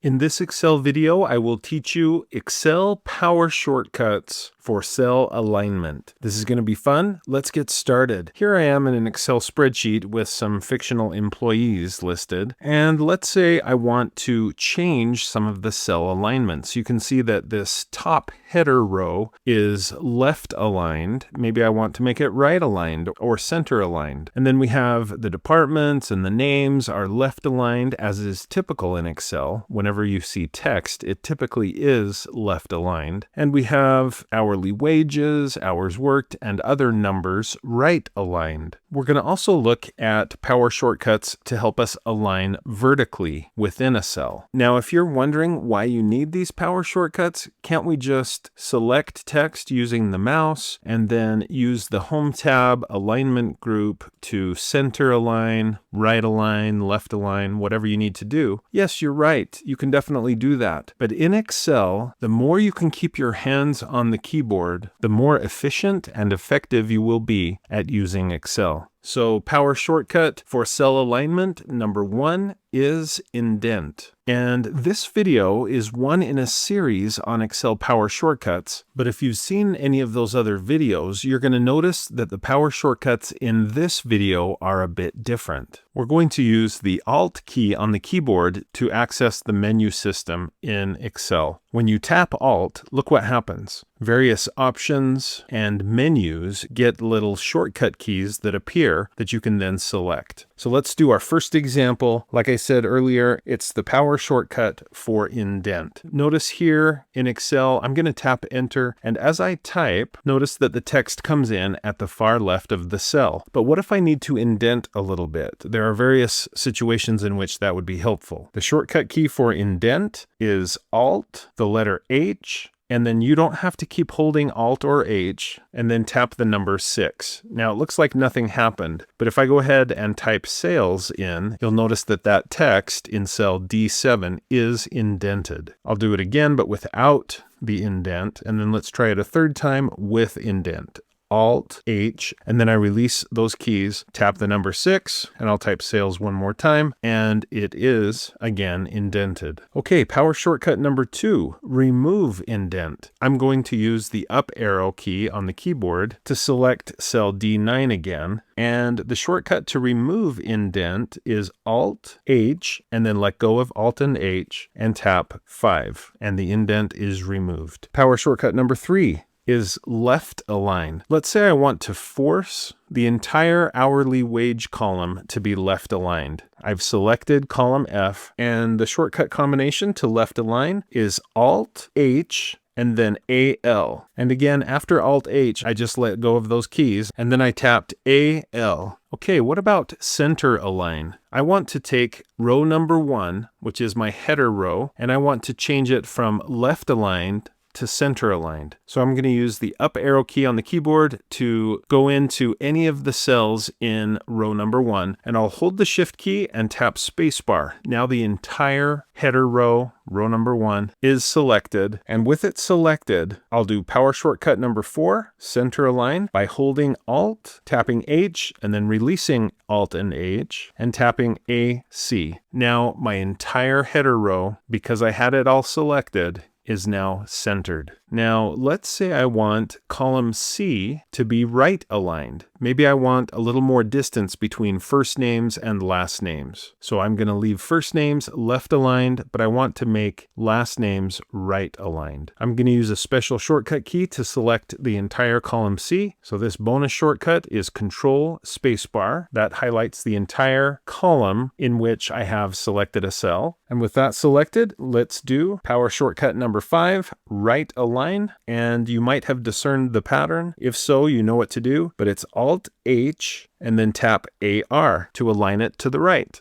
In this Excel video, I will teach you Excel power shortcuts for cell alignment. This is going to be fun. Let's get started. Here I am in an Excel spreadsheet with some fictional employees listed. And let's say I want to change some of the cell alignments. You can see that this top header row is left aligned. Maybe I want to make it right aligned or center aligned. And then we have the departments and the names are left aligned, as is typical in Excel. Whenever you see text, it typically is left aligned. And we have hourly wages, hours worked, and other numbers right aligned. We're going to also look at power shortcuts to help us align vertically within a cell. Now, if you're wondering why you need these power shortcuts, can't we just select text using the mouse and then use the Home tab alignment group to center align, right align, left align, whatever you need to do? Yes, you're right. You can definitely do that. But in Excel, the more you can keep your hands on the keyboard, the more efficient and effective you will be at using Excel. So power shortcut for cell alignment number 1 is indent. And this video is one in a series on Excel power shortcuts. But if you've seen any of those other videos, you're going to notice that the power shortcuts in this video are a bit different. We're going to use the Alt key on the keyboard to access the menu system in Excel. When you tap Alt, look what happens. Various options and menus get little shortcut keys that appear that you can then select. So let's do our first example. Like I said earlier, it's the power shortcut for indent. Notice here in Excel, I'm going to tap Enter, and as I type, notice that the text comes in at the far left of the cell. But what if I need to indent a little bit? There are various situations in which that would be helpful. The shortcut key for indent is Alt, the letter H, and then you don't have to keep holding Alt or H, and then tap the number 6. Now it looks like nothing happened, but if I go ahead and type sales in, you'll notice that that text in cell D7 is indented. I'll do it again, but without the indent, and then let's try it a third time with indent. Alt, H, and then I release those keys, tap the number 6, and I'll type sales one more time, and it is, again, indented. Okay, power shortcut number 2, remove indent. I'm going to use the up arrow key on the keyboard to select cell D9 again, and the shortcut to remove indent is Alt, H, and then let go of Alt and H, and tap 5, and the indent is removed. Power shortcut number 3, is left align. Let's say I want to force the entire hourly wage column to be left aligned. I've selected column F, and the shortcut combination to left align is Alt H and then AL. And again, after Alt H, I just let go of those keys, and then I tapped AL. Okay, what about center align? I want to take row number 1, which is my header row, and I want to change it from left aligned to center aligned. So I'm going to use the up arrow key on the keyboard to go into any of the cells in row number 1, and I'll hold the shift key and tap spacebar. Now the entire header row, row number 1, is selected, and with it selected, I'll do power shortcut number 4, center align, by holding Alt, tapping H, and then releasing Alt and H, and tapping AC. Now my entire header row, because I had it all selected, is now centered. Now, let's say I want column C to be right aligned. Maybe I want a little more distance between first names and last names. So I'm going to leave first names left aligned, but I want to make last names right aligned. I'm going to use a special shortcut key to select the entire column C. So this bonus shortcut is Control Spacebar. That highlights the entire column in which I have selected a cell. And with that selected, let's do power shortcut number 5, right align. And you might have discerned the pattern. If so, you know what to do, but it's Alt H and then tap AR to align it to the right.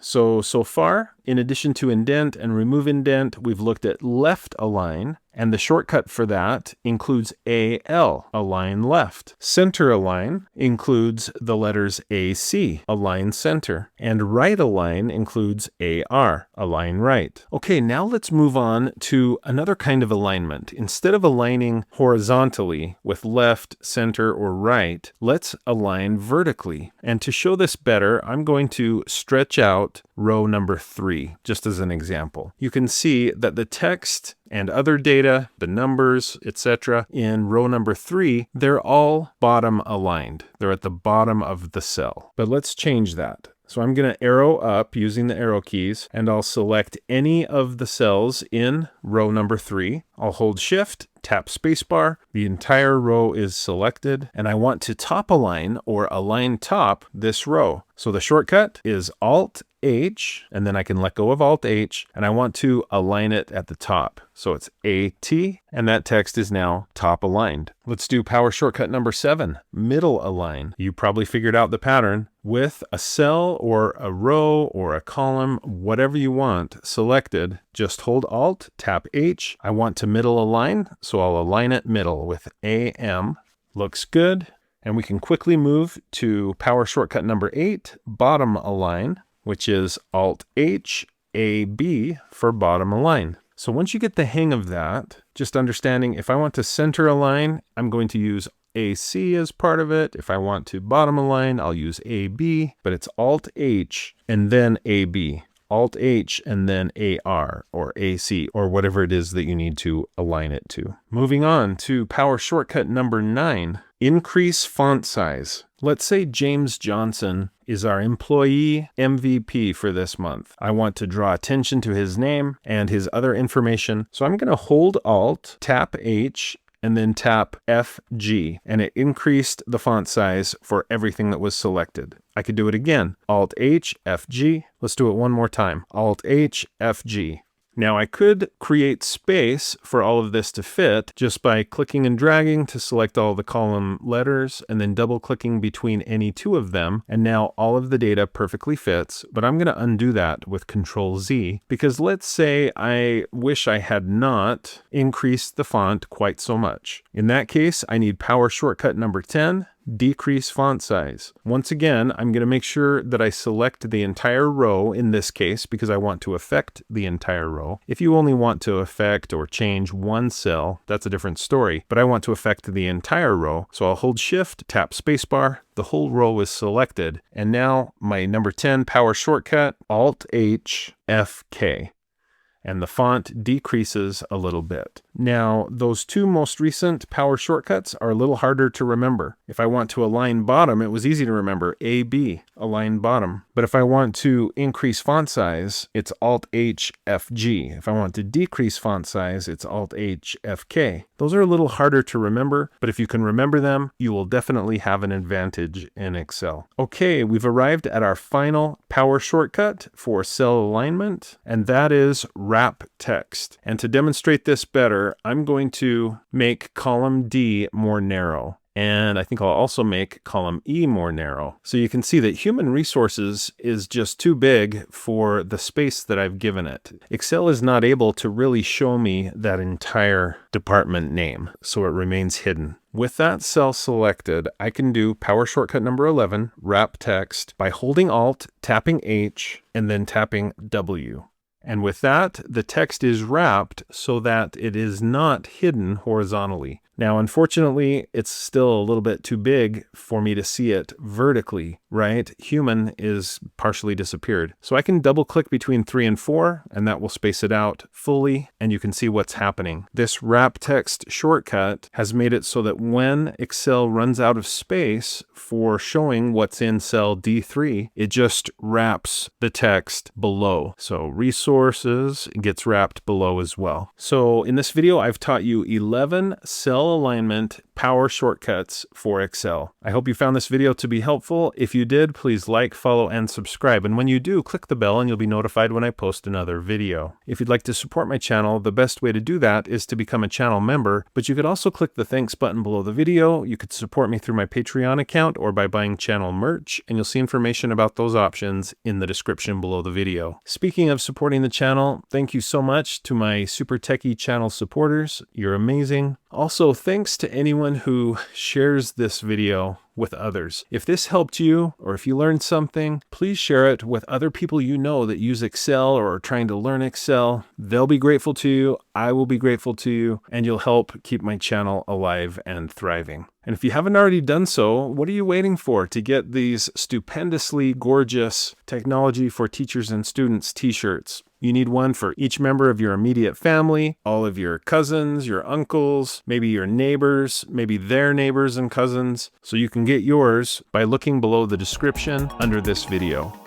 So far, in addition to indent and remove indent, we've looked at left align, and the shortcut for that includes AL, align left. Center align includes the letters AC, align center. And right align includes AR, align right. Okay, now let's move on to another kind of alignment. Instead of aligning horizontally with left, center, or right, let's align vertically. And to show this better, I'm going to stretch out row number 3, just as an example. You can see that the text and other data, the numbers, etc., in row number 3, they're all bottom aligned. They're at the bottom of the cell. But let's change that. So I'm going to arrow up using the arrow keys, and I'll select any of the cells in row number 3. I'll hold Shift, tap spacebar. The entire row is selected, and I want to top align or align top this row. So the shortcut is Alt-H, and then I can let go of Alt-H, and I want to align it at the top. So it's A-T, and that text is now top aligned. Let's do power shortcut number 7, middle align. You probably figured out the pattern. With a cell or a row or a column, whatever you want selected, just hold Alt, tap H. I want to middle align, so I'll align it middle with AM. Looks good. And we can quickly move to power shortcut number 8, bottom align, which is Alt-H, A-B for bottom align. So once you get the hang of that, just understanding if I want to center align, I'm going to use AC as part of it. If I want to bottom align, I'll use AB, but it's Alt-H and then AB. Alt-H and then AR or AC or whatever it is that you need to align it to. Moving on to power shortcut number 9, increase font size. Let's say James Johnson is our employee MVP for this month. I want to draw attention to his name and his other information. So I'm going to hold Alt, tap H, and then tap FG, and it increased the font size for everything that was selected. I could do it again. Alt-H, FG. Let's do it one more time. Alt-H, FG. Now I could create space for all of this to fit just by clicking and dragging to select all the column letters and then double clicking between any two of them. And now all of the data perfectly fits, but I'm going to undo that with Control Z because let's say I wish I had not increased the font quite so much. In that case, I need power shortcut number 10. Decrease font size. Once again, I'm going to make sure that I select the entire row in this case because I want to affect the entire row. If you only want to affect or change one cell, that's a different story, but I want to affect the entire row. So I'll hold Shift, tap spacebar, the whole row is selected, and now my number 10 power shortcut, Alt-H, F-K. And the font decreases a little bit. Now, those two most recent power shortcuts are a little harder to remember. If I want to align bottom, it was easy to remember, AB, align bottom. But if I want to increase font size, it's Alt-H, F-G. If I want to decrease font size, it's Alt-H, F-K. Those are a little harder to remember, but if you can remember them, you will definitely have an advantage in Excel. Okay, we've arrived at our final power shortcut for cell alignment, and that is wrap text. And to demonstrate this better, I'm going to make column D more narrow. And I think I'll also make column E more narrow. So you can see that human resources is just too big for the space that I've given it. Excel is not able to really show me that entire department name, so it remains hidden. With that cell selected, I can do power shortcut number 11, wrap text, by holding Alt, tapping H, and then tapping W. And with that, the text is wrapped so that it is not hidden horizontally. Now, unfortunately, it's still a little bit too big for me to see it vertically, right? Human is partially disappeared. So I can double click between 3 and 4, and that will space it out fully, and you can see what's happening. This wrap text shortcut has made it so that when Excel runs out of space for showing what's in cell D3, it just wraps the text below. So resources gets wrapped below as well. So in this video, I've taught you 11 cell alignment power shortcuts for Excel. I hope you found this video to be helpful. If you did, please like, follow, and subscribe. And when you do, click the bell and you'll be notified when I post another video. If you'd like to support my channel, the best way to do that is to become a channel member, but you could also click the thanks button below the video. You could support me through my Patreon account or by buying channel merch, and you'll see information about those options in the description below the video. Speaking of supporting the channel, thank you so much to my Super Techie channel supporters. You're amazing. Also, thanks to anyone who shares this video with others. If this helped you, or if you learned something, please share it with other people you know that use Excel or are trying to learn Excel. They'll be grateful to you, I will be grateful to you, and you'll help keep my channel alive and thriving. And if you haven't already done so, what are you waiting for to get these stupendously gorgeous Technology for Teachers and Students t-shirts? You need one for each member of your immediate family, all of your cousins, your uncles, maybe your neighbors, maybe their neighbors and cousins. So you can get yours by looking below the description under this video.